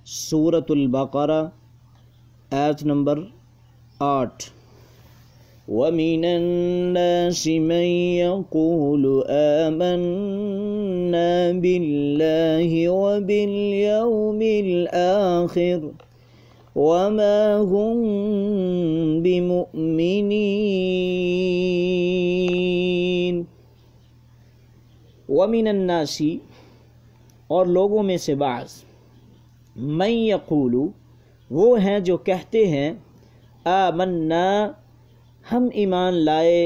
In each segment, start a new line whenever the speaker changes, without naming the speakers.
سورۃ البقرہ آیت نمبر 8۔ وَمِنَ النَّاسِ مَن يَقُولُ آمَنَّا بِاللَّهِ وَبِالْيَوْمِ الْآخِرِ وَمَا هُمْ بِمُؤْمِنِينَ۔ وَمِنَ النَّاسِ اور لوگوں میں سے بعض، من یقول وہ ہیں جو کہتے ہیں آمنا ہم ایمان لائے،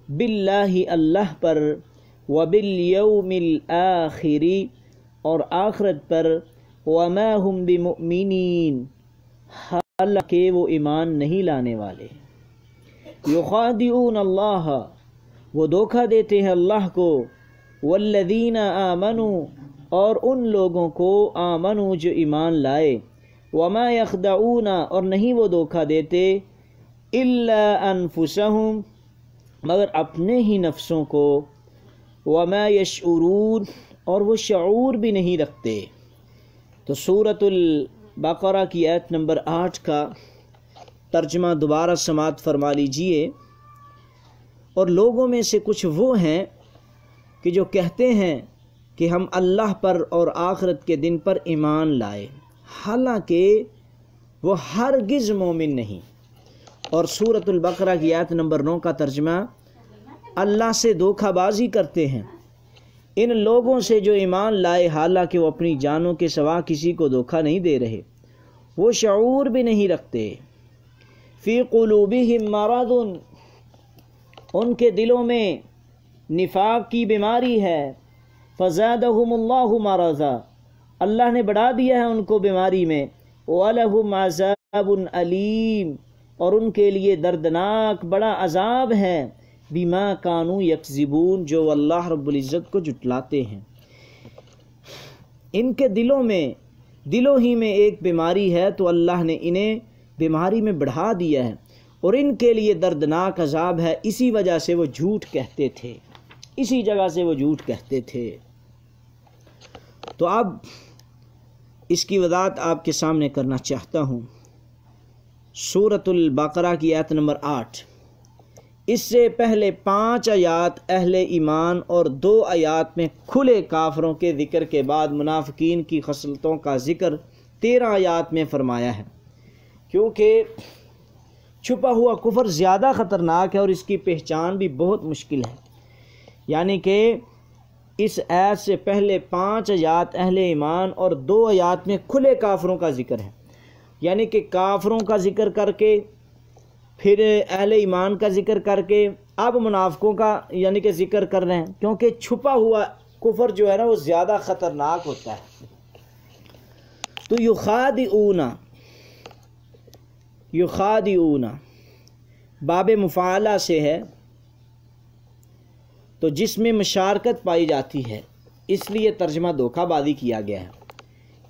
باللہ اللہ پر، وبالیوم الآخر اور آخرت پر، وما ہم بمؤمنین حالانکہ وہ ایمان نہیں لانے والے۔ یخادعون اللہ وہ دھوکہ دیتے ہیں اللہ کو، والذین آمنوا اور ان لوگوں کو آمنوا جو ایمان لائے، وما یخدعون اور نہیں وہ دھوکہ دیتے، الا انفسہم مگر اپنے ہی نفسوں کو، وما یشعرون اور وہ شعور بھی نہیں رکھتے۔ تو سورۃ البقرہ کی آیت نمبر 8 کا ترجمہ دوبارہ سماعت فرما لیجئے۔ اور لوگوں میں سے کچھ وہ ہیں کہ جو کہتے ہیں کہ ہم اللہ پر اور آخرت کے دن پر ایمان لائے، حالانکہ وہ ہرگز مومن نہیں۔ اور سورۃ البقرہ کی آیت نمبر 9 کا ترجمہ اللہ سے دھوکہ بازی کرتے ہیں، ان لوگوں سے جو ایمان لائے حالانکہ وہ اپنی جانوں کے سوا کسی کو دھوکہ نہیں دے رہے، وہ شعور بھی نہیں رکھتے۔ فی قلوبہم مرض ان کے دلوں میں نفاق کی بیماری ہے، فزادہم اللہ مرضا اللہ نے بڑھا دیا ہے ان کو بیماری میں، وَلَهُمْ عَذَابٌ علیم اور ان کے لیے دردناک بڑا عذاب ہے، بما کانوا یکذبون جو اللہ رب العزت کو جھٹلاتے ہیں۔ ان کے دلوں ہی میں ایک بیماری ہے تو اللہ نے انہیں بیماری میں بڑھا دیا ہے، اور ان کے لیے دردناک عذاب ہے، اسی وجہ سے وہ جھوٹ کہتے تھے، اسی جگہ سے وہ جھوٹ کہتے تھے۔ تو اب اس کی وضاحت آپ کے سامنے کرنا چاہتا ہوں۔ سورۃ البقرہ کی آیت نمبر 8، اس سے پہلے 5 آیات اہل ایمان اور 2 آیات میں کھلے کافروں کے ذکر کے بعد منافقین کی خصلتوں کا ذکر 13 آیات میں فرمایا ہے، کیونکہ چھپا ہوا کفر زیادہ خطرناک ہے اور اس کی پہچان بھی بہت مشکل ہے۔ یعنی کہ اس آیت سے پہلے 5 آیات اہل ایمان اور 2 آیات میں کھلے کافروں کا ذکر ہے، یعنی کہ کافروں کا ذکر کر کے پھر اہل ایمان کا ذکر کر کے اب منافقوں کا یعنی کہ ذکر کر رہے ہیں، کیونکہ چھپا ہوا کفر جو ہے نا وہ زیادہ خطرناک ہوتا ہے۔ تو یخادعون باب مفاعلہ سے ہے، تو جس میں مشارکت پائی جاتی ہے، اس لیے ترجمہ دھوکہ بازی کیا گیا ہے،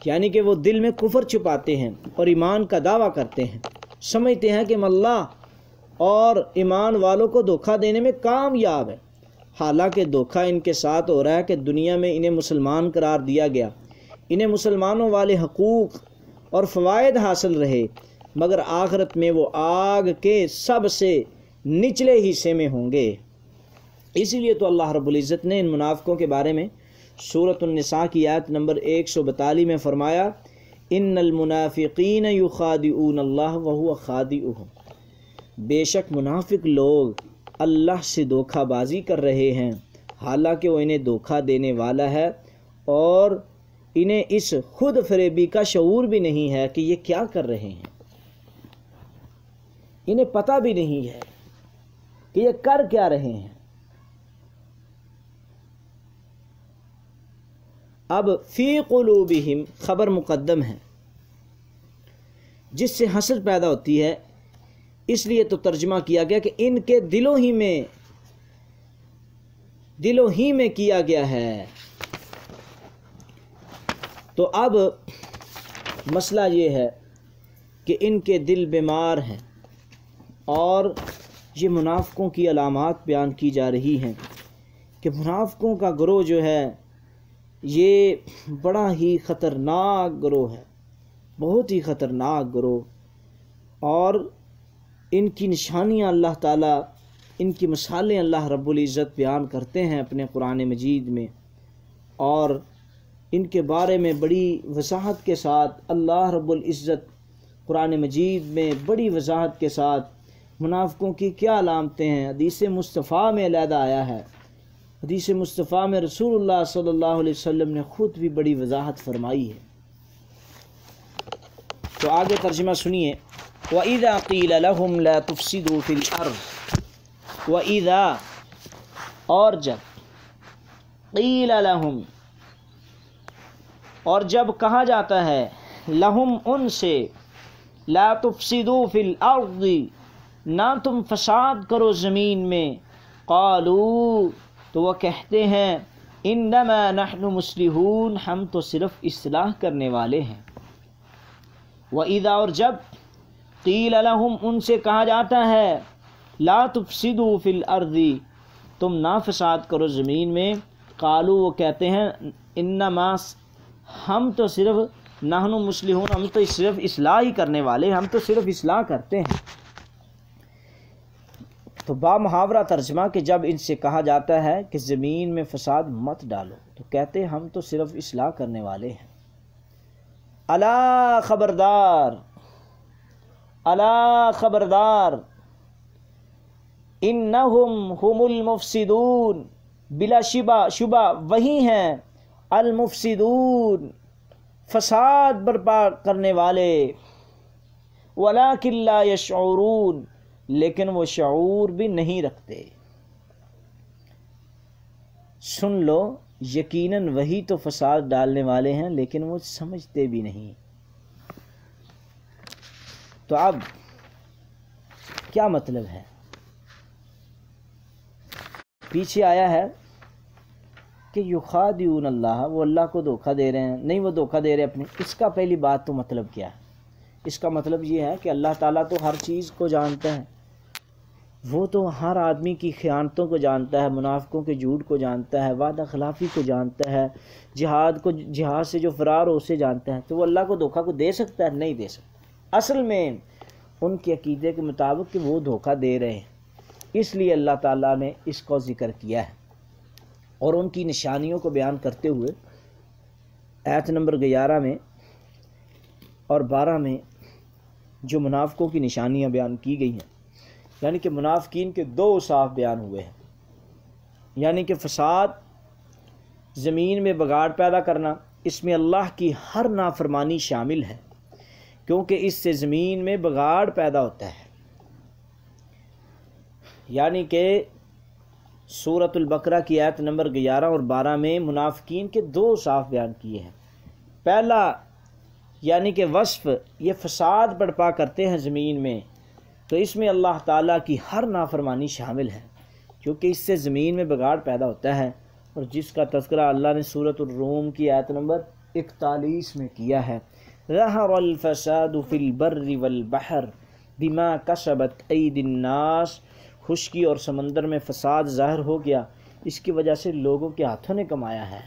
یعنی کہ وہ دل میں کفر چھپاتے ہیں اور ایمان کا دعویٰ کرتے ہیں، سمجھتے ہیں کہ اللہ اور ایمان والوں کو دھوکہ دینے میں کامیاب ہے، حالانکہ دھوکہ ان کے ساتھ ہو رہا ہے کہ دنیا میں انہیں مسلمان قرار دیا گیا، انہیں مسلمانوں والے حقوق اور فوائد حاصل رہے، مگر آخرت میں وہ آگ کے سب سے نچلے حصے میں ہوں گے۔ اسی لیے تو اللہ رب العزت نے ان منافقوں کے بارے میں سورۃ النساء کی آیت نمبر 142 میں فرمایا، ان المنافقین یخادعون اللہ وہو خادعہم، بے شک منافق لوگ اللہ سے دھوکہ بازی کر رہے ہیں حالانکہ وہ انہیں دھوکہ دینے والا ہے، اور انہیں اس خود فریبی کا شعور بھی نہیں ہے کہ یہ کیا کر رہے ہیں، انہیں پتہ بھی نہیں ہے کہ یہ کر کیا رہے ہیں۔ اب فی قلوبہم خبر مقدم ہے، جس سے حسد پیدا ہوتی ہے، اس لیے تو ترجمہ کیا گیا کہ ان کے دلوں ہی میں کیا گیا ہے۔ تو اب مسئلہ یہ ہے کہ ان کے دل بیمار ہیں، اور یہ منافقوں کی علامات بیان کی جا رہی ہیں کہ منافقوں کا گروہ جو ہے یہ بڑا ہی خطرناک گروہ ہے، بہت ہی خطرناک گروہ، اور ان کی نشانیاں اللہ تعالیٰ، ان کی مثالیں اللہ رب العزت بیان کرتے ہیں اپنے قرآن مجید میں، اور ان کے بارے میں بڑی وضاحت کے ساتھ اللہ رب العزت قرآن مجید میں بڑی وضاحت کے ساتھ منافقوں کی کیا علامتیں ہیں حدیث مصطفیٰ میں علیحدہ آیا ہے۔ حدیث مصطفیٰ میں رسول اللہ صلی اللہ علیہ وسلم نے خود بھی بڑی وضاحت فرمائی ہے۔ تو آگے ترجمہ سنیے، وَإِذَا قِيلَ لَهُمْ لَا تُفْسِدُوا فِي الْأَرْضِ، وَإِذَا اور جب، قِيلَ لَهُمْ اور جب کہا جاتا ہے، لہم ان سے، لا تفسدوا فی الارض نہ تم فساد کرو زمین میں، قالوا تو وہ کہتے ہیں، انما نحن مصلحون ہم تو صرف اصلاح کرنے والے ہیں۔ وَإِذَا اور جب، قیل لہم ان سے کہا جاتا ہے، لا تفسدوا فی الارض تم نہ فساد کرو زمین میں، قالوا وہ کہتے ہیں، انما ہم تو صرف نحن مصلحون ہم تو صرف اصلاح ہی کرنے والے، ہم تو صرف اصلاح کرتے ہیں۔ تو با محاورہ ترجمہ کہ جب ان سے کہا جاتا ہے کہ زمین میں فساد مت ڈالو تو کہتے ہیں ہم تو صرف اصلاح کرنے والے ہیں۔ الا خبردار، الا خبردار، انہم ہم المفسدون بلا شبہ وہی ہیں، المفسدون فساد برپا کرنے والے، ولکن لا یشعرون لیکن وہ شعور بھی نہیں رکھتے۔ سن لو، یقیناً وہی تو فساد ڈالنے والے ہیں لیکن وہ سمجھتے بھی نہیں۔ تو اب کیا مطلب ہے؟ پیچھے آیا ہے کہ یخادعون اللہ، وہ اللہ کو دھوکہ دے رہے ہیں، نہیں وہ دھوکہ دے رہے اپنے، اس کا پہلی بات تو مطلب کیا ہے؟ اس کا مطلب یہ ہے کہ اللہ تعالیٰ تو ہر چیز کو جانتا ہے، وہ تو ہر آدمی کی خیانتوں کو جانتا ہے، منافقوں کے جھوٹ کو جانتا ہے، وعدہ خلافی کو جانتا ہے، جہاد سے جو فرار ہو اسے جانتا ہے، تو وہ اللہ کو دھوکہ کو دے سکتا ہے؟ نہیں دے سکتا۔ اصل میں ان کے عقیدے کے مطابق کہ وہ دھوکہ دے رہے ہیں، اس لیے اللہ تعالیٰ نے اس کو ذکر کیا ہے، اور ان کی نشانیوں کو بیان کرتے ہوئے آیت نمبر 11 میں اور 12 میں جو منافقوں کی نشانیاں بیان کی گئی ہیں، یعنی کہ منافقین کے دو اوصاف بیان ہوئے ہیں، یعنی کہ فساد، زمین میں بگاڑ پیدا کرنا، اس میں اللہ کی ہر نافرمانی شامل ہے، کیونکہ اس سے زمین میں بگاڑ پیدا ہوتا ہے۔ یعنی کہ سورۃ البقرہ کی آیت نمبر 11 اور 12 میں منافقین کے دو اوصاف بیان کیے ہیں۔ پہلا یعنی کہ وصف، یہ فساد برپا کرتے ہیں زمین میں، تو اس میں اللہ تعالیٰ کی ہر نافرمانی شامل ہے، کیونکہ اس سے زمین میں بگاڑ پیدا ہوتا ہے، اور جس کا تذکرہ اللہ نے سورۃ الروم کی آیت نمبر 41 میں کیا ہے، ظہر الفساد فی البر والبحر بما کسبت ایدی الناس، خشکی اور سمندر میں فساد ظاہر ہو گیا، اس کی وجہ سے لوگوں کے ہاتھوں نے کمایا ہے،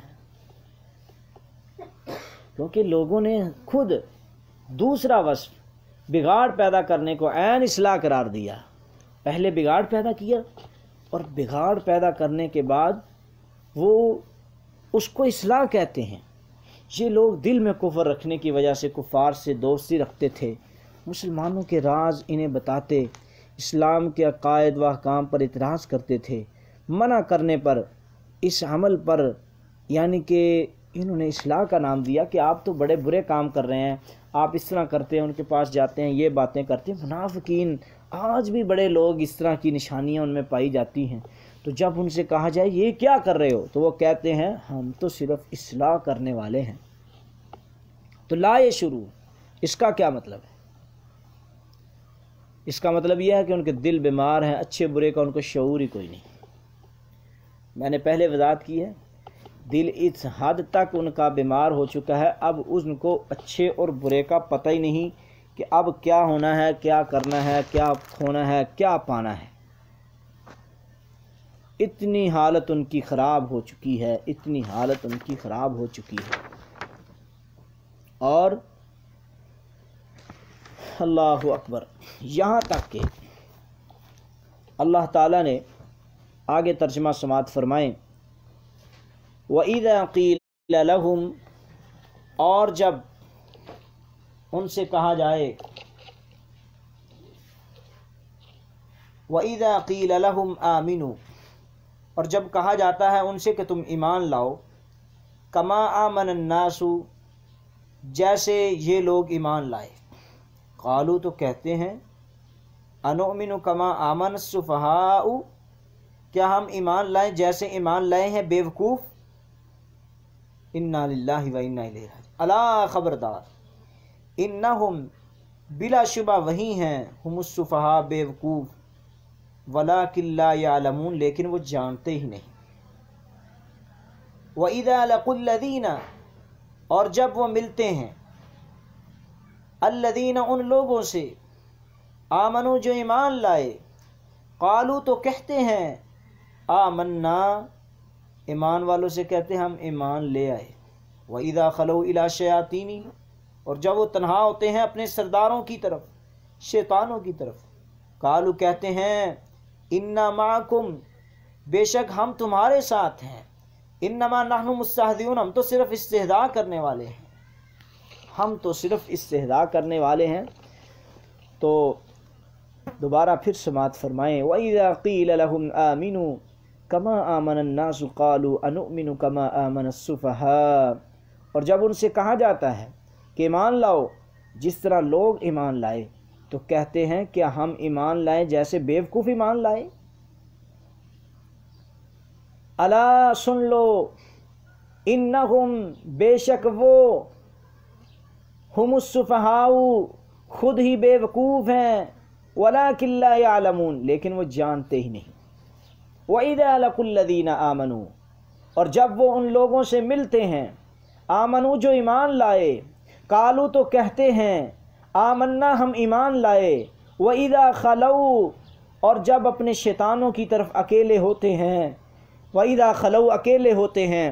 کیونکہ لوگوں نے خود دوسرا وصف بگاڑ پیدا کرنے کو عین اصلاح قرار دیا۔ پہلے بگاڑ پیدا کیا، اور بگاڑ پیدا کرنے کے بعد وہ اس کو اصلاح کہتے ہیں۔ یہ لوگ دل میں کفر رکھنے کی وجہ سے کفار سے دوستی رکھتے تھے، مسلمانوں کے راز انہیں بتاتے، اسلام کے عقائد و احکام پر اعتراض کرتے تھے، منع کرنے پر، اس عمل پر، یعنی کہ انہوں نے اصلاح کا نام دیا کہ آپ تو بڑے برے کام کر رہے ہیں، آپ اس طرح کرتے ہیں، ان کے پاس جاتے ہیں، یہ باتیں کرتے ہیں۔ منافقین آج بھی بڑے لوگ اس طرح کی نشانیاں ان میں پائی جاتی ہیں، تو جب ان سے کہا جائے یہ کیا کر رہے ہو، تو وہ کہتے ہیں ہم تو صرف اصلاح کرنے والے ہیں۔ تو لا یہ شروع، اس کا کیا مطلب ہے؟ اس کا مطلب یہ ہے کہ ان کے دل بیمار ہیں، اچھے برے کا ان کو شعور ہی کوئی نہیں۔ میں نے پہلے وضاحت کی ہے، دل اس حد تک ان کا بیمار ہو چکا ہے، اب ان کو اچھے اور برے کا پتہ ہی نہیں کہ اب کیا ہونا ہے، کیا کرنا ہے، کیا کھونا ہے، کیا پانا ہے۔ اتنی حالت ان کی خراب ہو چکی ہے، اتنی حالت ان کی خراب ہو چکی ہے۔ اور اللہ اکبر۔ یہاں تک کہ اللہ تعالیٰ نے آگے ترجمہ سماعت فرمائیں، وَإِذَا قِيلَ لَهُمْ، اور جب ان سے کہا جائے، وَإِذَا قِيلَ لَهُمْ آمِنُوا، اور جب کہا جاتا ہے ان سے کہ تم ایمان لاؤ، کما آمن الناس، جیسے یہ لوگ ایمان لائے، قالوا تو کہتے ہیں، انؤمن کما آمن السفہاء، کیا ہم ایمان لائیں جیسے ایمان لائے ہیں بیوقوف؟ انا للہ و انا الیہ راجعون، الا خبردار، انہم بلا شبہ وہی ہیں، ہم السفہاء بیوقوف، ولکن لا یعلمون لیکن وہ جانتے ہی نہیں۔ وَإِذَا لَقُوا الَّذِينَ، اور جب وہ ملتے ہیں، الذین ان لوگوں سے، آمنو جو ایمان لائے، قالو تو کہتے ہیں، آمنا ایمان والوں سے کہتے ہیں ہم ایمان لے آئے، وَإِذَا خَلَوْا إِلَىٰ شَيَاطِینِهِمْ، اور جب وہ تنہا ہوتے ہیں اپنے سرداروں کی طرف، شیطانوں کی طرف، قالو کہتے ہیں، انا معکم، بے شک ہم تمہارے ساتھ ہیں، انما نحن مستہزئون، ہم تو صرف استہزاء کرنے والے ہیں، ہم تو صرف استہزاء کرنے والے ہیں۔ تو دوبارہ پھر سماعت فرمائیں، وَإِذَا قِيلَ لَهُمْ آمِنُوا كَمَا آمَنَ النَّاسُ قَالُوا أَنُؤْمِنُ كَمَا آمَنَ السُّفَهَاءُ، اور جب ان سے کہا جاتا ہے کہ ایمان لاؤ جس طرح لوگ ایمان لائے، تو کہتے ہیں کیا ہم ایمان لائیں جیسے بیوقوف ایمان لائے؟ الا سن لو، انہم بے شک وہ، ہم السفہاء خود ہی بے وقوف ہیں، ولکن لا یعلمون لیکن وہ جانتے ہی نہیں۔ وَإِذَا لَقُوا الَّذِينَ آمَنُوا، اور جب وہ ان لوگوں سے ملتے ہیں، آمنو جو ایمان لائے، قالو تو کہتے ہیں، آمنا ہم ایمان لائے، وَإِذَا خَلَوْا، اور جب اپنے شیطانوں کی طرف اکیلے ہوتے ہیں، وَإِذَا خَلَوْا اکیلے ہوتے ہیں،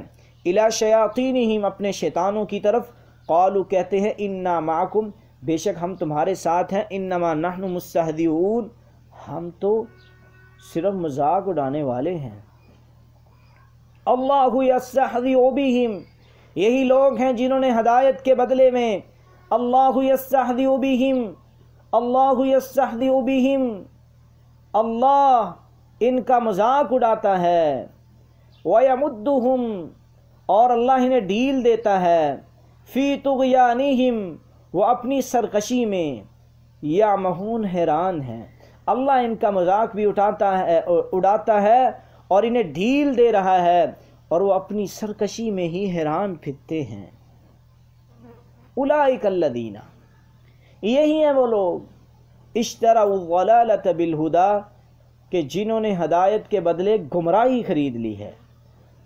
إِلَىٰ شَيَاطِینِهِمْ اپنے شیطانوں کی طرف، قالوا کہتے ہیں، اِنَّا مَعَكُمْ بے شک ہم تمہارے ساتھ ہیں، انما نحن مستہزئون ہم تو صرف مذاق اڑانے والے ہیں۔ اللہ یستہزئ بہم، یہی لوگ ہیں جنہوں نے ہدایت کے بدلے میں، اللہ یستہزئ بہم، اللہ یستہزئ بہم، اللہ ان کا مذاق اڑاتا ہے، ویمدہم، اور اللہ انہیں ڈھیل دیتا ہے، فی طغیانہم، وہ اپنی سرکشی میں، یعمہون حیران ہیں، اللہ ان کا مذاق بھی اڑاتا ہے اور انہیں ڈھیل دے رہا ہے، اور وہ اپنی سرکشی میں ہی حیران پھرتے ہیں۔ اولئک الذین، یہی ہیں وہ لوگ، اشتروا الضلالۃ بالہدی، کہ جنہوں نے ہدایت کے بدلے گمراہی خرید لی ہے،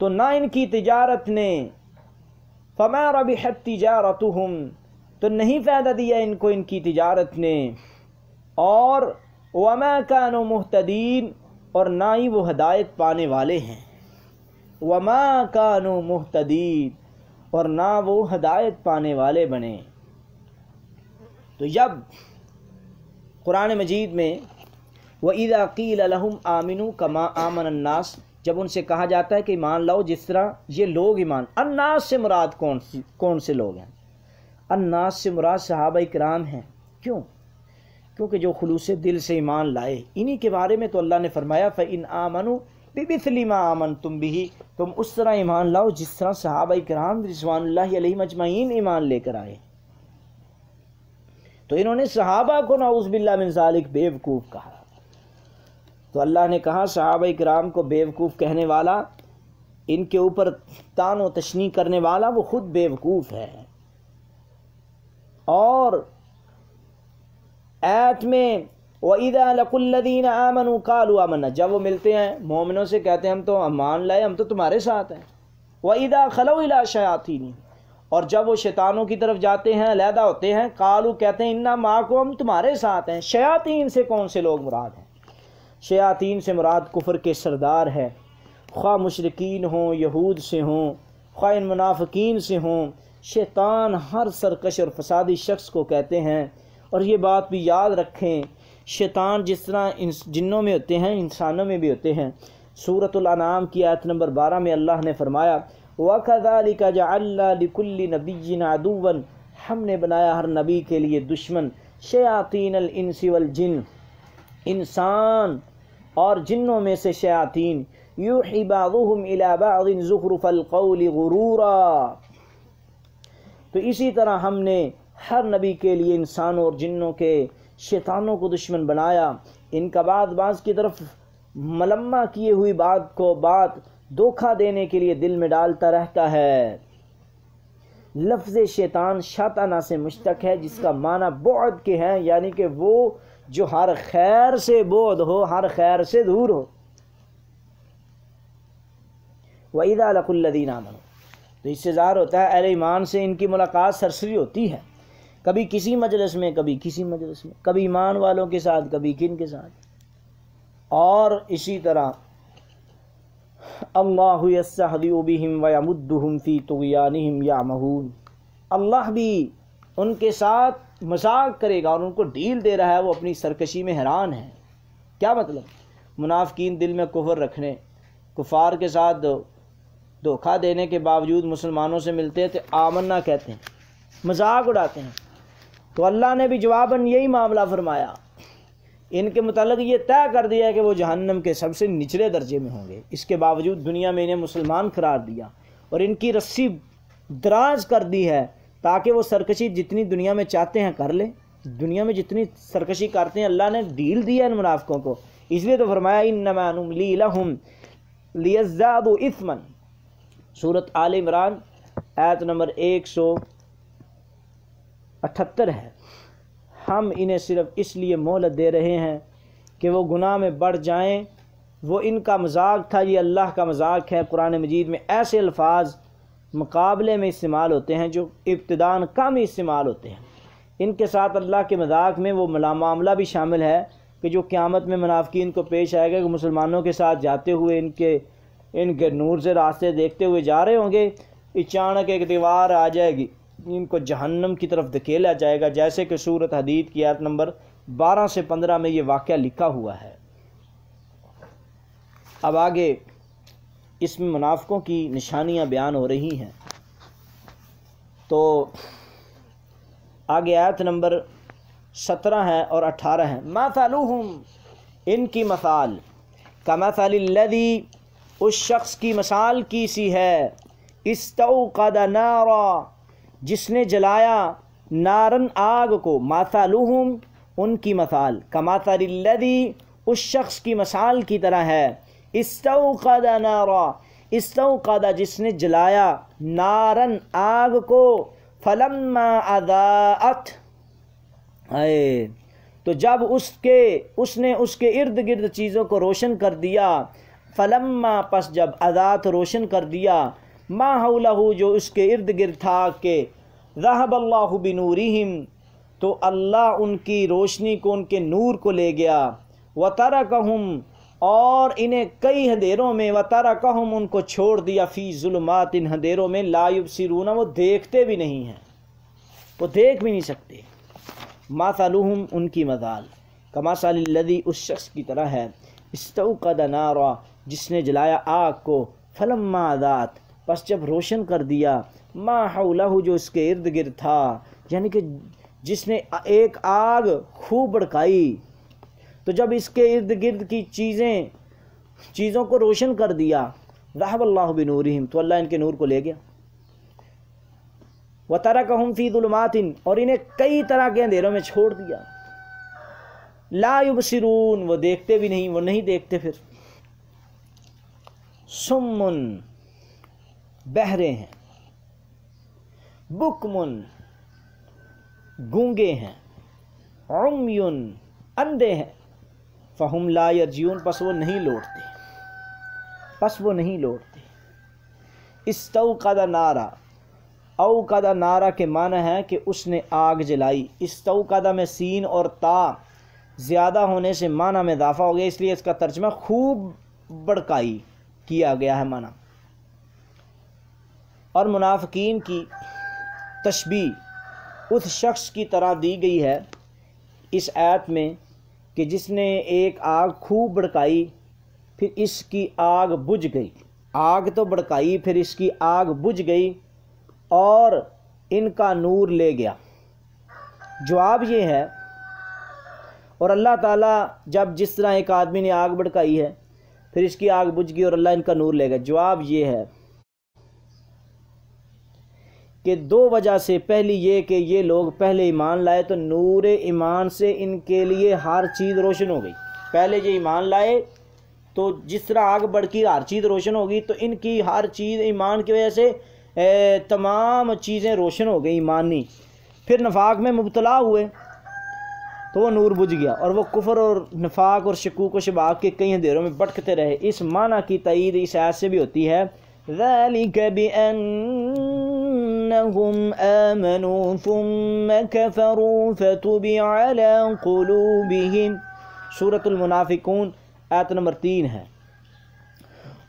تو نہ ان کی تجارت نے، فما ربحت تجارتہم، تو نہیں فائدہ دیا ان کو ان کی تجارت نے، اور وما كانوا مہتدین، اور نہ ہی وہ ہدایت پانے والے ہیں، وما كانوا مہتدین، اور نہ وہ ہدایت پانے والے بنے۔ تو جب قرآن مجید میں وَإِذَا قِيلَ لَهُمْ آمِنُوا كَمَا آمَنَ النَّاسُ، جب ان سے کہا جاتا ہے کہ ایمان لاؤ جس طرح یہ لوگ ایمان، الناس سے مراد کون سے لوگ ہیں؟ الناس سے مراد صحابہ کرام ہیں۔ کیوں؟ کیونکہ جو خلوص دل سے ایمان لائے، انہی کے بارے میں تو اللہ نے فرمایا فَإِنْ آمَنُوا بِمِثْلِ مَا آمَنْتُمْ بِهِ، تم اس طرح ایمان لاؤ جس طرح صحابہ کرام رضوان اللہ علیہم اجمعین ایمان لے کر آئے۔ تو انہوں نے صحابہ کو نعوذ باللہ من ذالک بیوقوف کہا، تو اللہ نے کہا صحابہ کرام کو بیوقوف کہنے والا، ان کے اوپر طعن و تشنیع کرنے والا، وہ خود بیوقوف ہے۔ اور آیت میں وَإِذَا لَقُوا الَّذِينَ آمَنُوا قَالُوا آمَنَّا، جب وہ ملتے ہیں مومنوں سے کہتے ہیں ہم تو ایمان لائے، ہم تو تمہارے ساتھ ہیں۔ وَإِذَا خَلَوْا إِلَىٰ شَيَاطِینِهِمْ، اور جب وہ شیطانوں کی طرف جاتے ہیں، علیحدہ ہوتے ہیں، قالوا کہتے ہیں اِنَّا مَعَكُمْ، ہم تمہارے ساتھ ہیں۔ شیاطین سے کون سے لوگ مراد ہیں؟ شیاطین سے مراد کفر کے سردار ہے، خواہ مشرکین ہوں، یہود سے ہوں، خواہ ان منافقین سے ہوں۔ شیطان ہر سرکش اور فسادی شخص کو کہتے ہیں، اور یہ بات بھی یاد رکھیں، شیطان جس طرح جنوں میں ہوتے ہیں انسانوں میں بھی ہوتے ہیں۔ سورۃ الانعام کی آیت نمبر 12 میں اللہ نے فرمایا وَكَذَلِكَ جَعَلْنَا لِكُلِّ نَبِيٍّ عَدُوًّا، ہم نے بنایا ہر نبی کے لیے دشمن، شیاطین الانس والجن، انسان اور جنوں میں سے شیاطین، یوحی بعضهم الی بعض زخرف القول غرورا۔ تو اسی طرح ہم نے ہر نبی کے لیے انسانوں اور جنوں کے شیطانوں کو دشمن بنایا، ان کا بعض کی طرف ملمہ کیے ہوئی بات دھوکہ دینے کے لیے دل میں ڈالتا رہتا ہے۔ لفظ شیطان شیطانہ سے مشتق ہے، جس کا معنی بعد کے ہیں، یعنی کہ وہ جو ہر خیر سے بعد ہو، ہر خیر سے دور ہو۔ وَإِذَا لَقُوا الَّذِينَ آمَنُوا، تو اس سے ظاہر ہوتا ہے اہل ایمان سے ان کی ملاقات سرسری ہوتی ہے، کبھی کسی مجلس میں، کبھی کسی مجلس میں، کبھی ایمان والوں کے ساتھ، کبھی کن کے ساتھ۔ اور اسی طرح اللہ یستہزئ بہم ویمدہم فی طغیانہم یعمہون، اللہ بھی ان کے ساتھ مذاق کرے گا اور ان کو ڈھیل دے رہا ہے، وہ اپنی سرکشی میں حیران ہیں۔ کیا مطلب؟ منافقین دل میں کفر رکھنے، کفار کے ساتھ دھوکہ دینے کے باوجود مسلمانوں سے ملتے ہیں تو آمنا کہتے ہیں، مذاق اڑاتے ہیں۔ تو اللہ نے بھی جواباً یہی معاملہ فرمایا، ان کے متعلق یہ طے کر دیا کہ وہ جہنم کے سب سے نچلے درجے میں ہوں گے۔ اس کے باوجود دنیا میں انہیں مسلمان قرار دیا اور ان کی رسی دراز کر دی ہے تاکہ وہ سرکشی جتنی دنیا میں چاہتے ہیں کر لیں۔ دنیا میں جتنی سرکشی کرتے ہیں اللہ نے ڈھیل دیا ان منافقوں کو، اس لیے تو فرمایا انما نملی لہم لیزدادوا اثما۔ سورۃ آل عمران آیت نمبر 178 ہے۔ ہم انہیں صرف اس لیے مہلت دے رہے ہیں کہ وہ گناہ میں بڑھ جائیں، وہ ان کا مذاق تھا، یہ اللہ کا مذاق ہے۔ قرآن مجید میں ایسے الفاظ مقابلے میں استعمال ہوتے ہیں جو ابتداءً کم استعمال ہوتے ہیں، ان کے ساتھ اللہ کے مذاق میں وہ معاملہ بھی شامل ہے کہ جو قیامت میں منافقین کو پیش آئے گا کہ مسلمانوں کے ساتھ جاتے ہوئے ان کے نور سے راستے دیکھتے ہوئے جا رہے ہوں گے، اچانک ایک دیوار آ جائے گی، ان کو جہنم کی طرف دھکیلا جائے گا، جیسے کہ سورۃ حدید کی آیت نمبر 12 سے 15 میں یہ واقعہ لکھا ہوا ہے۔ اب آگے اس میں منافقوں کی نشانیاں بیان ہو رہی ہیں، تو آگے آیت نمبر 17 ہے اور 18 ہے۔ مثلہم، ان کی مثال، کمثل الذی، اس شخص کی مثال کی سی ہے، استوقد نارا، جس نے جلایا، نارن آگ کو، مثلہم ان کی مثال، کمثل الذی اس شخص کی مثال کی طرح ہے، استوقد نارا، استوقد جس نے جلایا، نارن آگ کو، فلما اضاءت، تو جب اس نے اس کے ارد گرد چیزوں کو روشن کر دیا، فلما پس جب اضاءت روشن کر دیا، ما حولہ جو اس کے ارد گرد تھا، کہ ذہب اللہ بنورہم، تو اللہ ان کی روشنی کو، ان کے نور کو لے گیا، وترکہم، اور انہیں کئی اندھیروں میں، وترکہم ان کو چھوڑ دیا، فی ظلمات ان اندھیروں میں، لا یبصرون وہ دیکھتے بھی نہیں ہیں، وہ دیکھ بھی نہیں سکتے۔ مثلہم ان کی مثال، کمثل الذی اس شخص کی طرح ہے، استوقد نارا جس نے جلایا آگ کو، فلما اضاءت پس جب روشن کر دیا، ما حولہ جو اس کے ارد گرد تھا، یعنی کہ جس نے ایک آگ خوب بھڑکائی، تو جب اس کے ارد گرد کی چیزوں کو روشن کر دیا، ذہب اللہ بنورہم، تو اللہ ان کے نور کو لے گیا، وترکہم فی ظلمات، اور انہیں کئی طرح کے اندھیروں میں چھوڑ دیا، لا یبصرون وہ دیکھتے بھی نہیں، وہ نہیں دیکھتے۔ پھر سمن بہرے ہیں، بکمن گونگے ہیں، عمیٌ اندھے ہیں، فہم لا یرجعون پس وہ نہیں لوٹتے، استوقد نارا، اوقد نارا کے معنی ہے کہ اس نے آگ جلائی، استوقد میں سین اور تا زیادہ ہونے سے معنی میں اضافہ ہو گیا، اس لیے اس کا ترجمہ خوب بھڑکائی کیا گیا ہے معنی۔ اور منافقین کی تشبیہ اس شخص کی طرح دی گئی ہے اس آیت میں کہ جس نے ایک آگ خوب بھڑکائی پھر اس کی آگ بجھ گئی، آگ تو بھڑکائی پھر اس کی آگ بجھ گئی اور ان کا نور لے گیا۔ جواب یہ ہے، اور اللہ تعالیٰ جب جس طرح ایک آدمی نے آگ بھڑکائی ہے پھر اس کی آگ بجھ گئی اور اللہ ان کا نور لے گیا، جواب یہ ہے کہ دو وجہ سے، پہلی یہ کہ یہ لوگ پہلے ایمان لائے تو نور ایمان سے ان کے لیے ہر چیز روشن ہو گئی۔ پہلے یہ ایمان لائے تو جس طرح آگ بڑکی ہر چیز روشن ہوگی، تو ان کی ہر چیز ایمان کی وجہ سے تمام چیزیں روشن ہو گئی ایمانی۔ پھر نفاق میں مبتلا ہوئے تو وہ نور بجھ گیا اور وہ کفر اور نفاق اور شکوک و شبہات کے کئی اندھیروں میں بھٹکتے رہے۔ اس معنی کی تائید اس آیت سے بھی ہوتی ہے، ذَلِكَ بِأَنَّهُمْ آمَنُوا ثُمَّ كَفَرُوا فَطُبِعَ عَلَى قُلُوبِهِمْ، سورۃ المنافقون آیت نمبر 3 ہے۔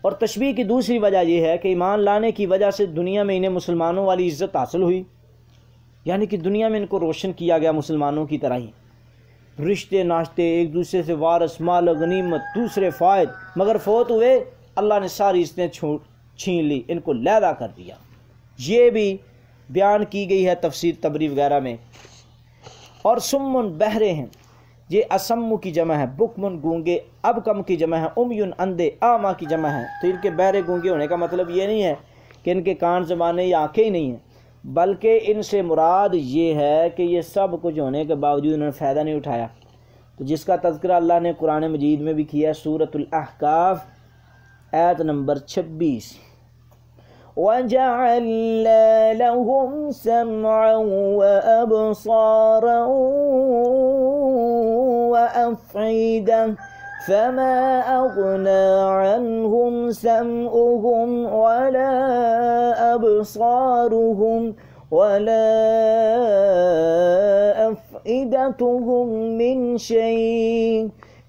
اور تشبیہ کی دوسری وجہ یہ ہے کہ ایمان لانے کی وجہ سے دنیا میں انہیں مسلمانوں والی عزت حاصل ہوئی، یعنی کہ دنیا میں ان کو روشن کیا گیا مسلمانوں کی طرح ہی، رشتے ناشتے ایک دوسرے سے، وارث، مال و غنیمت، دوسرے فائد، مگر فوت ہوئے اللہ نے ساری عزتیں چھین لی، ان کو لیدا کر دیا۔ یہ بھی بیان کی گئی ہے تفسیر تبری وغیرہ میں۔ اور سمن بہرے ہیں، یہ اسم کی جمع ہے، بکمن گونگے، ابکم کی جمع ہے، امیون اندھے، آما کی جمع ہے۔ تو ان کے بہرے گونگے ہونے کا مطلب یہ نہیں ہے کہ ان کے کان زبانیں یا آنکھیں ہی نہیں ہیں، بلکہ ان سے مراد یہ ہے کہ یہ سب کچھ ہونے کے باوجود انہوں نے فائدہ نہیں اٹھایا، تو جس کا تذکرہ اللہ نے قرآن مجید میں بھی کیا ہے، سورۃ الاحقاف آیت نمبر 26، وَجَعَلْنَا لَهُمْ سَمْعًا وَأَبْصَارًا وَأَفْئِدَةً فَمَا أَغْنَى عَنْهُمْ سَمْعُهُمْ وَلَا أَبْصَارُهُمْ وَلَا أَفْئِدَتُهُمْ مِنْ شَيْءٍ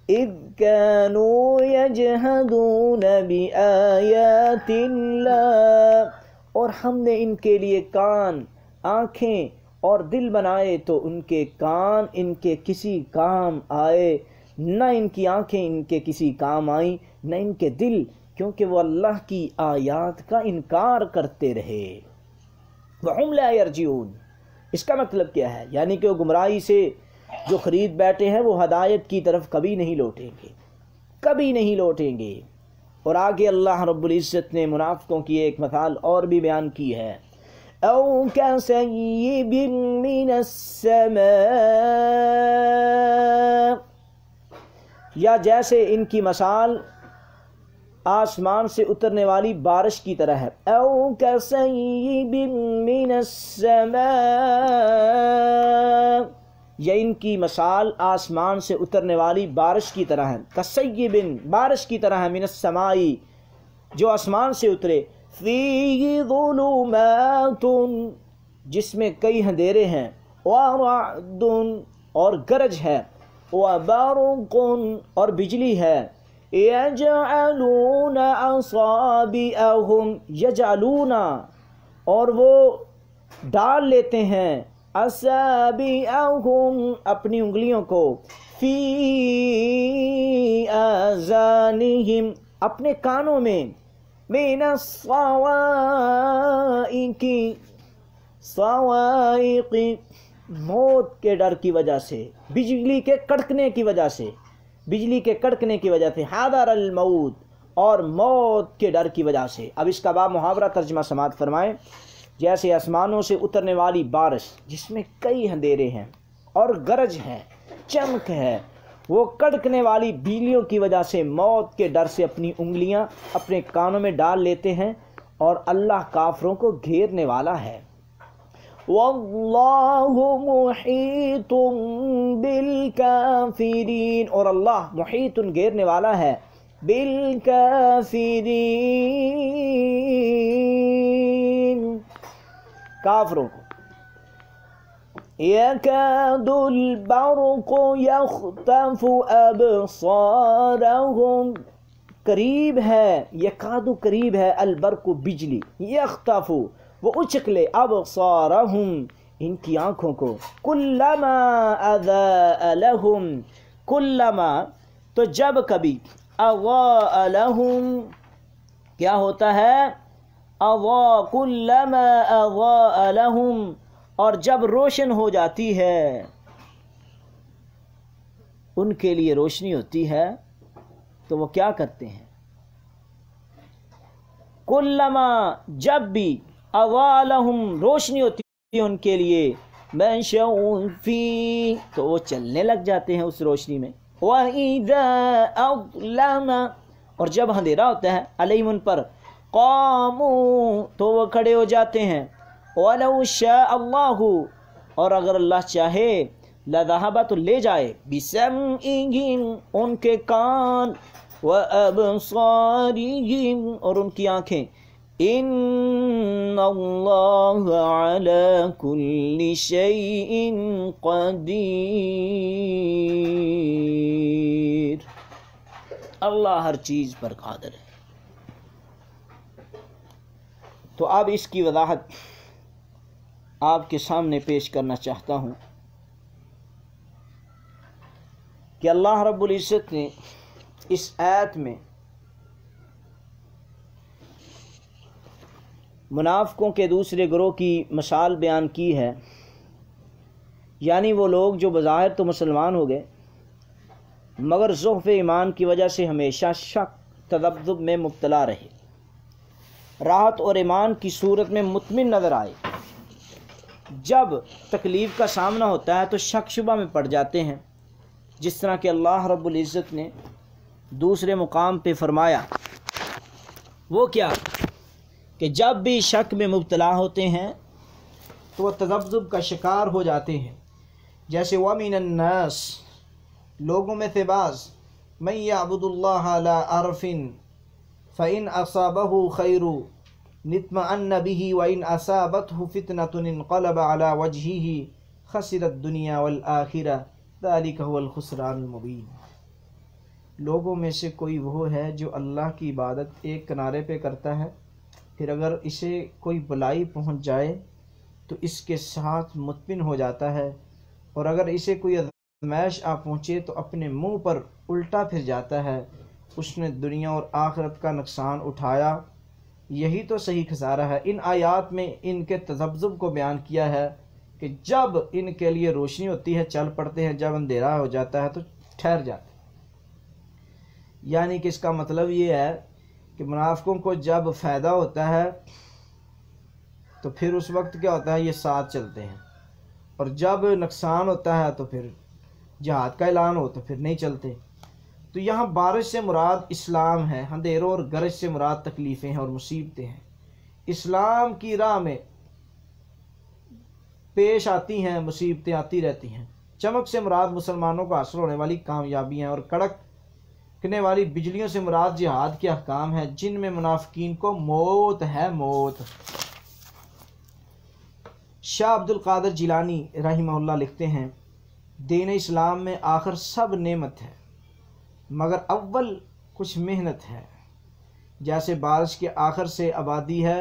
إِذْ كَانُوا يَجْحَدُونَ بِآيَاتِ اللَّهِ، اور ہم نے ان کے لیے کان، آنکھیں اور دل بنائے تو ان کے کان ان کے کسی کام آئے نہ، ان کی آنکھیں ان کے کسی کام آئیں نہ ان کے دل، کیونکہ وہ اللہ کی آیات کا انکار کرتے رہے۔ وَهُمْ لَا يَرْجِعُونَ، اس کا مطلب کیا ہے؟ یعنی کہ وہ گمراہی سے جو خرید بیٹھے ہیں وہ ہدایت کی طرف کبھی نہیں لوٹیں گے، کبھی نہیں لوٹیں گے۔ اور آگے اللہ رب العزت نے منافقوں کی ایک مثال اور بھی بیان کی ہے، أَوْ كَصَيِّبٍ مِّنَ السَّمَاءِ، یا جیسے ان کی مثال آسمان سے اترنے والی بارش کی طرح ہے، أَوْ كَصَيِّبٍ مِّنَ السَّمَاءِ، یا ان کی مثال آسمان سے اترنے والی بارش کی طرح ہے، کَصَيِّبٍ، بارش کی طرح ہے، مِنَ السَّمَاءِ، جو آسمان سے اترے، فِيهِ ظُلُمَاتٌ، جس میں کئی اندھیرے ہیں، وَرَعْدٌ، اور گرج ہے، وَبَرْقٌ، اور بجلی ہے، يَجْعَلُونَ أَصَابِعَهُمْ، يَجْعَلُونَ، اور وہ ڈال لیتے ہیں، أَصَابِعَهُمْ، اپنی انگلیوں کو، فِي آذَانِهِمْ، اپنے کانوں میں، مِنَ الصَّوَائِقِ، صَوَائِقِ، موت کے ڈر کی وجہ سے، بجلی کے کڑکنے کی وجہ سے، بجلی کے کڑکنے کی وجہ سے، حَذَرَ الموت، اور موت کے ڈر کی وجہ سے۔ اب اس کا باب محاورہ ترجمہ سماعت فرمائیں، جیسے آسمانوں سے اترنے والی بارش جس میں کئی اندھیرے ہیں اور گرج ہے، چمک ہے، وہ کڑکنے والی بجلیوں کی وجہ سے موت کے ڈر سے اپنی انگلیاں اپنے کانوں میں ڈال لیتے ہیں، اور اللہ کافروں کو گھیرنے والا ہے۔ وَاللَّهُ مُحِيطٌ بِالْكَافِرِينَ، اور اللہ محیط گھیرنے والا ہے، بالکافرین، کافروں کو۔ يَكَادُ الْبَرْقُ يَخْطَفُ أَبْصَارَهُمْ، قریب ہے، یکاد قریب ہے، البرق بجلی، یخطف وہ اچک لے، ابصارہم ان کی آنکھوں کو. کلما اضاء لہم، کلما تو جب کبھی، اضاء لہم کیا ہوتا ہے؟ اضاء، کلما اضاء لہم، اور جب روشن ہو جاتی ہے ان کے لیے، روشنی ہوتی ہے تو وہ کیا کرتے ہیں؟ کلما جب بھی، اضاء لہم روشنی ہوتی ہے ان کے لیے، مشوا فی تو وہ چلنے لگ جاتے ہیں اس روشنی میں. وَإِذَا أَظْلَمَ اور جب اندھیرا ہوتا ہے، علیہم ان پر، قاموا تو وہ کھڑے ہو جاتے ہیں. وَلَوْ شَاءَ اللَّهُ اور اگر اللہ چاہے، لَذَهَبَ تو لے جائے، بِسَمْعِهِمْ ان کے کان، وَأَبْصَارِهِمْ اور ان کی آنکھیں. إِنَّ اللَّهَ عَلَى كُلِّ شَيْءٍ قَدِيرٌ اللہ ہر چیز پر قادر ہے. تو اب اس کی وضاحت آپ کے سامنے پیش کرنا چاہتا ہوں کہ اللہ رب العزت نے اس آیت میں منافقوں کے دوسرے گروہ کی مثال بیان کی ہے. یعنی وہ لوگ جو بظاہر تو مسلمان ہو گئے مگر ضعف ایمان کی وجہ سے ہمیشہ شک تذبذب میں مبتلا رہے، راحت اور ایمان کی صورت میں مطمئن نظر آئے. جب تکلیف کا سامنا ہوتا ہے تو شک شبہ میں پڑ جاتے ہیں، جس طرح کہ اللہ رب العزت نے دوسرے مقام پہ فرمایا. وہ کیا کہ جب بھی شک میں مبتلا ہوتے ہیں تو وہ تذبذب کا شکار ہو جاتے ہیں. جیسے وَمِنَ النَّاسِ لوگوں میں سے بعض، مَن يَعْبُدُ اللَّهَ عَلَىٰ عَرْفٍ فَإِنْ أَصَابَهُ خَيْرٌ اطْمَأَنَّ بِهِ وَإِنْ أَصَابَتْهُ فِتْنَةٌ انقلب عَلَىٰ وَجْهِهِ خَسِرَ الدُّنْيَا وَالْآخِرَةَ ذَلِكَ هُوَ الْخُسْرَانُ الْمُبِينُ لوگوں میں سے کوئی وہ ہے جو اللہ کی عبادت ایک کنارے پہ کرتا ہے، پھر اگر اسے کوئی بلائی پہنچ جائے تو اس کے ساتھ مطمئن ہو جاتا ہے، اور اگر اسے کوئی آزمائش آ پہنچے تو اپنے منہ پر الٹا پھر جاتا ہے، اس نے دنیا اور آخرت کا نقصان اٹھایا. یہی تو صحیح خسارہ ہے. ان آیات میں ان کے تذبذب کو بیان کیا ہے کہ جب ان کے لیے روشنی ہوتی ہے چل پڑتے ہیں، جب اندھیرا ہو جاتا ہے تو ٹھہر جاتے ہیں. یعنی کہ اس کا مطلب یہ ہے کہ منافقوں کو جب فائدہ ہوتا ہے تو پھر اس وقت کیا ہوتا ہے، یہ ساتھ چلتے ہیں، اور جب نقصان ہوتا ہے تو پھر جہاد کا اعلان ہو تو پھر نہیں چلتے. تو یہاں بارش سے مراد اسلام ہے، اندھیروں اور گرج سے مراد تکلیفیں ہیں اور مصیبتیں ہیں. اسلام کی راہ میں پیش آتی ہیں، مصیبتیں آتی رہتی ہیں. چمک سے مراد مسلمانوں کو حاصل ہونے والی کامیابیاں، اور کڑکنے والی بجلیوں سے مراد جہاد کے احکام ہیں جن میں منافقین کو موت ہے، موت. شاہ عبد القادر جیلانی رحمہ اللہ لکھتے ہیں، دین اسلام میں آخر سب نعمت ہے مگر اول کچھ محنت ہے. جیسے بارش کے آخر سے آبادی ہے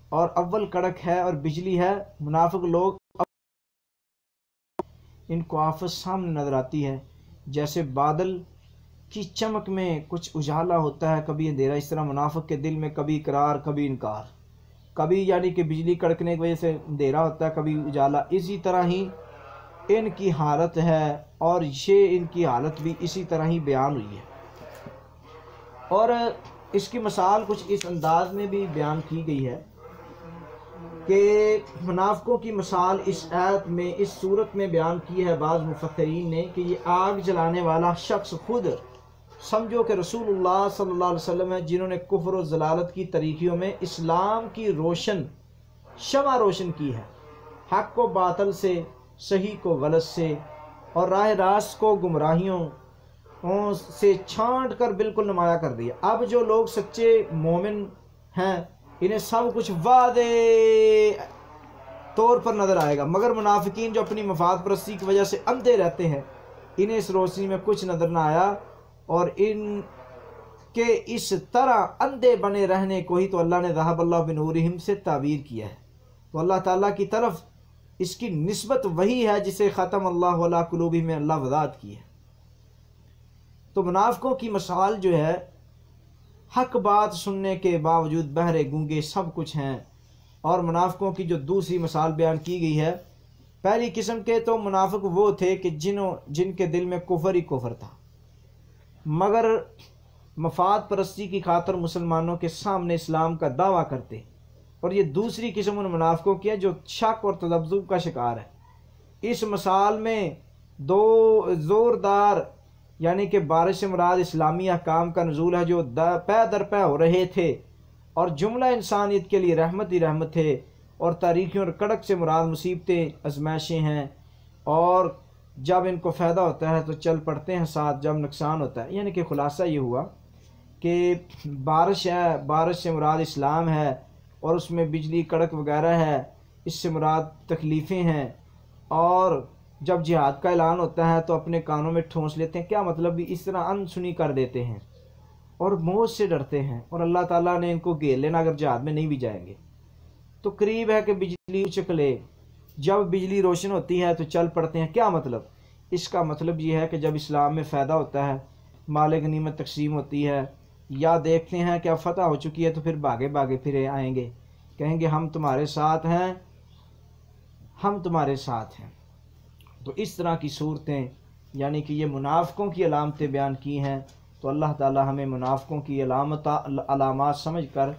اور اول کڑک ہے اور بجلی ہے، منافق لوگ ان کو آفت سامنے نظر آتی ہے. جیسے بادل کی چمک میں کچھ اجالا ہوتا ہے، کبھی اندھیرا، اس طرح منافق کے دل میں کبھی اقرار کبھی انکار، کبھی یعنی کہ بجلی کڑکنے کی وجہ سے اندھیرا ہوتا ہے، کبھی اجالا. اسی طرح ہی ان کی حالت ہے، اور یہ ان کی حالت بھی اسی طرح ہی بیان ہوئی ہے. اور اس کی مثال کچھ اس انداز میں بھی بیان کی گئی ہے کہ منافقوں کی مثال اس آیت میں، اس صورت میں بیان کی ہے بعض مفسرین نے کہ یہ آگ جلانے والا شخص خود سمجھو کہ رسول اللہ صلی اللہ علیہ وسلم ہے، جنہوں نے کفر و ضلالت کی تاریکیوں میں اسلام کی روشن شمع روشن کی ہے، حق کو باطل سے، صحیح کو غلط سے، اور راہ راست کو گمراہیوں سے چھانٹ کر بالکل نمایاں کر دیا. اب جو لوگ سچے مومن ہیں انہیں سب کچھ واضح طور پر نظر آئے گا، مگر منافقین جو اپنی مفاد پرستی کی وجہ سے اندھے رہتے ہیں انہیں اس روشنی میں کچھ نظر نہ آیا، اور ان کے اس طرح اندھے بنے رہنے کو ہی تو اللہ نے ذہب اللہ بنورہم سے تعبیر کیا ہے. تو اللہ تعالیٰ کی طرف
اس کی نسبت وہی ہے جسے ختم اللہ علی قلوبہم میں اللہ وضاحت کی ہے۔ تو منافقوں کی مثال جو ہے، حق بات سننے کے باوجود بہرے گونگے سب کچھ ہیں۔ اور منافقوں کی جو دوسری مثال بیان کی گئی ہے، پہلی قسم کے تو منافق وہ تھے کہ جن کے دل میں کفر ہی کفر تھا، مگر مفاد پرستی کی خاطر مسلمانوں کے سامنے اسلام کا دعویٰ کرتے۔ اور یہ دوسری قسم ان منافقوں کی ہے جو شک اور تذبذب کا شکار ہے۔ اس مثال میں دو زوردار یعنی کہ بارش سے مراد اسلامی احکام کا نزول ہے جو پے در پے ہو رہے تھے، اور جملہ انسانیت کے لیے رحمت ہی رحمت تھے، اور تاریکیوں اور کڑک سے مراد مصیبتیں ازمائشیں ہیں، اور جب ان کو فائدہ ہوتا ہے تو چل پڑتے ہیں ساتھ، جب نقصان ہوتا ہے۔ یعنی کہ خلاصہ یہ ہوا کہ بارش ہے، بارش سے مراد اسلام ہے، اور اس میں بجلی کڑک وغیرہ ہے، اس سے مراد تکلیفیں ہیں، اور جب جہاد کا اعلان ہوتا ہے تو اپنے کانوں میں ٹھونس لیتے ہیں، کیا مطلب بھی اس طرح ان سنی کر دیتے ہیں اور موت سے ڈرتے ہیں، اور اللہ تعالیٰ نے ان کو گھیر لینا اگر جہاد میں نہیں بھی جائیں گے۔ تو قریب ہے کہ بجلی چکلے، جب بجلی روشن ہوتی ہے تو چل پڑتے ہیں، کیا مطلب؟ اس کا مطلب یہ ہے کہ جب اسلام میں فائدہ ہوتا ہے، مال غنیمت تقسیم ہوتی ہے، یا دیکھتے ہیں کہ اب فتح ہو چکی ہے تو پھر بھاگے بھاگے پھرے آئیں گے، کہیں گے ہم تمہارے ساتھ ہیں، ہم تمہارے ساتھ ہیں۔ تو اس طرح کی صورتیں یعنی کہ یہ منافقوں کی علامتیں بیان کی ہیں۔ تو اللہ تعالی ہمیں منافقوں کی علامات سمجھ کر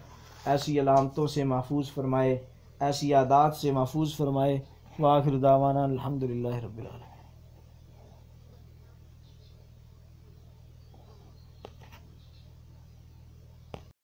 ایسی علامتوں سے محفوظ فرمائے، ایسی عادات سے محفوظ فرمائے۔ وآخر دعوانا الحمدللہ رب العالمین۔